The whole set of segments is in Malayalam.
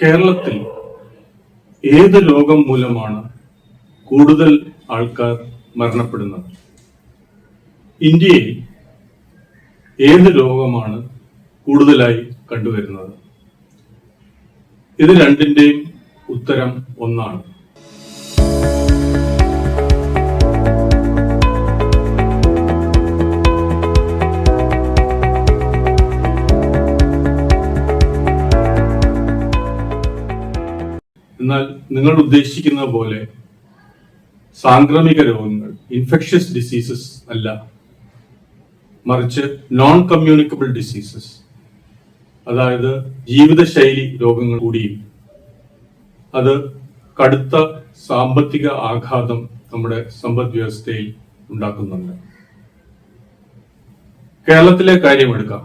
കേരളത്തിൽ ഏത് രോഗം മൂലമാണ് കൂടുതൽ ആൾക്കാർ മരണപ്പെടുന്നത്? ഇന്ത്യയിൽ ഏത് രോഗമാണ് കൂടുതലായി കണ്ടുവരുന്നത്? ഇത് രണ്ടിന്റെയും ഉത്തരം ഒന്നാണ്. എന്നാൽ നിങ്ങൾ ഉദ്ദേശിക്കുന്ന പോലെ സാംക്രമിക രോഗങ്ങൾ, ഇൻഫെക്ഷ്യസ് ഡിസീസസ് അല്ല, മറിച്ച് നോൺ കമ്മ്യൂണിക്കബിൾ ഡിസീസസ്, അതായത് ജീവിതശൈലി രോഗങ്ങൾ കൂടിയും അത് കടുത്ത സാമ്പത്തിക ആഘാതം നമ്മുടെ സമ്പദ് വ്യവസ്ഥയിൽ ഉണ്ടാക്കുന്നുണ്ട്. കേരളത്തിലെ കാര്യമെടുക്കാം.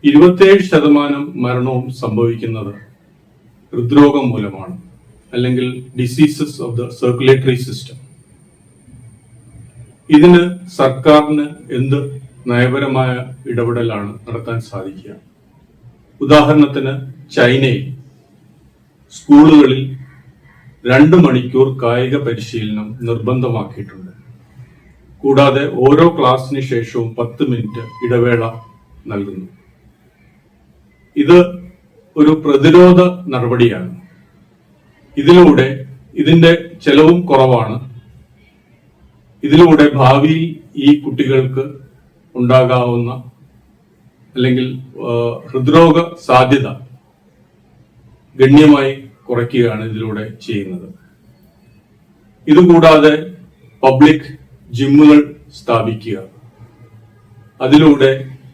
27% മരണവും സംഭവിക്കുന്നത് ഹൃദ്രോഗം മൂലമാണ്, അല്ലെങ്കിൽ diseases of the circulatory system. ഇതിന് സർക്കാരിന് എന്ത് നയപരമായ ഇടപെടലാണ് നടത്താൻ സാധിക്കുക? ഉദാഹരണത്തിന് ചൈനയിൽ സ്കൂളുകളിൽ 2 മണിക്കൂർ കായിക പരിശീലനം നിർബന്ധമാക്കിയിട്ടുണ്ട്. കൂടാതെ ഓരോ ക്ലാസ്സിന് ശേഷവും 10 മിനിറ്റ് ഇടവേള നൽകുന്നു. ഇത് ഒരു പ്രതിരോധ നടപടിയാണ്. ഇതിന്റെ ചെലവും കുറവാണ്. ഇതിലൂടെ ഭാവിയിൽ ഈ കുട്ടികൾക്ക് ഉണ്ടാകാവുന്ന അല്ലെങ്കിൽ ഹൃദ്രോഗ സാധ്യത ഗണ്യമായി കുറയ്ക്കുകയാണ് ഇതിലൂടെ ചെയ്യുന്നത്. ഇതുകൂടാതെ പബ്ലിക് ജിമ്മുകൾ സ്ഥാപിക്കുക, അതിലൂടെ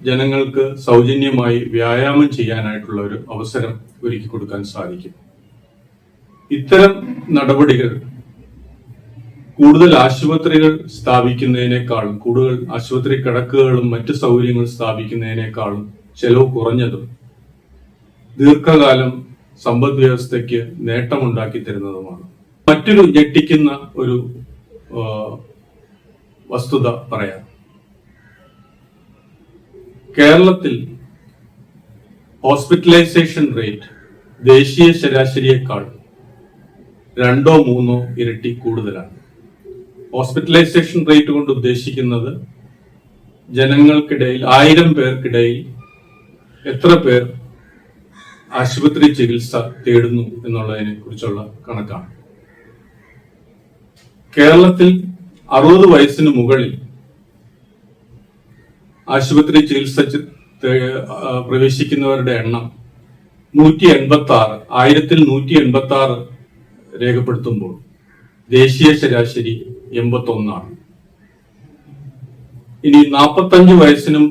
ജനങ്ങൾക്ക് സൗജന്യമായി വ്യായാമം ചെയ്യാനായിട്ടുള്ള ഒരു അവസരം ഒരുക്കി കൊടുക്കാൻ സാധിക്കും. ഇത്തരം നടപടികൾ കൂടുതൽ ആശുപത്രികൾ സ്ഥാപിക്കുന്നതിനേക്കാളും, കൂടുതൽ ആശുപത്രി കിടക്കുകളും മറ്റു സൗകര്യങ്ങൾ സ്ഥാപിക്കുന്നതിനേക്കാളും ചെലവ് കുറഞ്ഞതും ദീർഘകാലം സമ്പദ് വ്യവസ്ഥയ്ക്ക് നേട്ടമുണ്ടാക്കി തരുന്നതുമാണ്. മറ്റൊരു ഞെട്ടിക്കുന്ന ഒരു വസ്തുത പറയാം. കേരളത്തിൽ ഹോസ്പിറ്റലൈസേഷൻ റേറ്റ് ദേശീയ ശരാശരിയേക്കാൾ 2-3 ഇരട്ടി കൂടുതലാണ്. ഹോസ്പിറ്റലൈസേഷൻ റേറ്റ് കൊണ്ട് ഉദ്ദേശിക്കുന്നത് ജനങ്ങൾക്കിടയിൽ, 1000 പേർക്കിടയിൽ എത്ര പേർ ആശുപത്രി ചികിത്സ തേടുന്നു എന്നുള്ളതിനെ കുറിച്ചുള്ള കണക്കാണ്. കേരളത്തിൽ 60 വയസ്സിന് മുകളിൽ ആശുപത്രി ചികിത്സ പ്രവേശിക്കുന്നവരുടെ എണ്ണം 186, 1186 രേഖപ്പെടുത്തുമ്പോൾ ദേശീയ ശരാശരി 81. ഇനി 45 വയസ്സിനും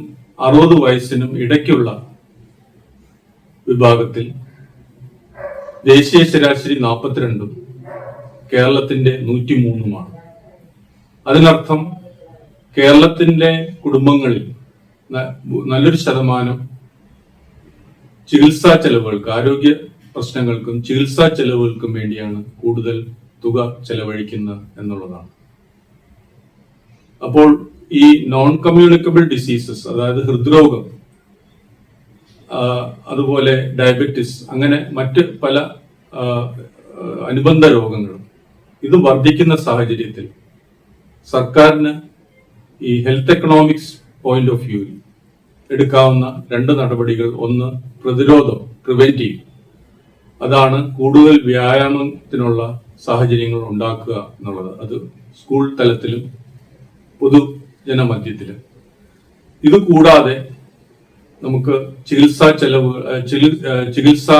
60 വയസ്സിനും ഇടയ്ക്കുള്ള വിഭാഗത്തിൽ ദേശീയ ശരാശരി 42, കേരളത്തിന്റെ 103. അതിനർത്ഥം കേരളത്തിന്റെ കുടുംബങ്ങളിൽ നല്ലൊരു ശതമാനം ചികിത്സാ ചെലവുകൾക്ക്, ആരോഗ്യ പ്രശ്നങ്ങൾക്കും ചികിത്സാ ചെലവുകൾക്കും വേണ്ടിയാണ് കൂടുതൽ തുക ചെലവഴിക്കുന്നത് എന്നുള്ളതാണ്. അപ്പോൾ ഈ നോൺ കമ്മ്യൂണിക്കബിൾ ഡിസീസസ്, അതായത് ഹൃദ്രോഗം, അതുപോലെ ഡയബറ്റിസ്, അങ്ങനെ മറ്റ് പല അനുബന്ധ രോഗങ്ങളും ഇത് വർദ്ധിക്കുന്ന സാഹചര്യത്തിൽ സർക്കാരിന് ഈ health economics point of view എടുക്കാവുന്ന 2 നടപടികൾ: ഒന്ന് പ്രതിരോധം, പ്രിവെന്റീവ്, അതാണ് കൂടുതൽ വ്യായാമത്തിനുള്ള സാഹചര്യങ്ങൾ ഉണ്ടാക്കുക എന്നുള്ളത്. അത് സ്കൂൾ തലത്തിലും പൊതുജനമധ്യത്തിലും. ഇത് കൂടാതെ നമുക്ക് ചികിത്സാ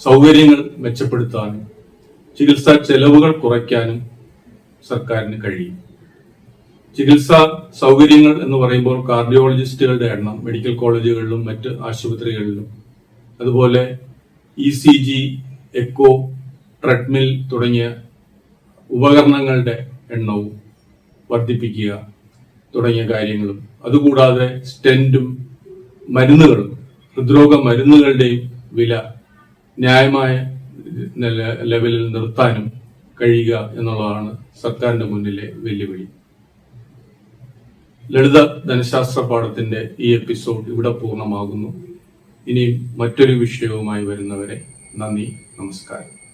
സൗകര്യങ്ങൾ മെച്ചപ്പെടുത്താനും ചികിത്സാ ചെലവുകൾ കുറയ്ക്കാനും സർക്കാരിന് കഴിയും. ചികിത്സാ സൗകര്യങ്ങൾ എന്ന് പറയുമ്പോൾ കാർഡിയോളജിസ്റ്റുകളുടെ എണ്ണം മെഡിക്കൽ കോളേജുകളിലും മറ്റ് ആശുപത്രികളിലും, അതുപോലെ ECG, എക്കോ, ട്രെഡ്മിൽ തുടങ്ങിയ ഉപകരണങ്ങളുടെ എണ്ണവും വർദ്ധിപ്പിക്കുക തുടങ്ങിയ കാര്യങ്ങളും, അതുകൂടാതെ സ്റ്റെന്റും മരുന്നുകളും, ഹൃദ്രോഗ മരുന്നുകളുടെയും വില ന്യായമായ ലെവലിൽ നിർത്താനും കഴിയുക എന്നുള്ളതാണ് സർക്കാരിന്റെ മുന്നിലെ വെല്ലുവിളി. ലളിത ധനശാസ്ത്ര പാഠത്തിന്റെ ഈ എപ്പിസോഡ് ഇവിടെ പൂർണ്ണമാകുന്നു. ഇനിയും മറ്റൊരു വിഷയവുമായി വരുന്നവരെ നന്ദി, നമസ്കാരം.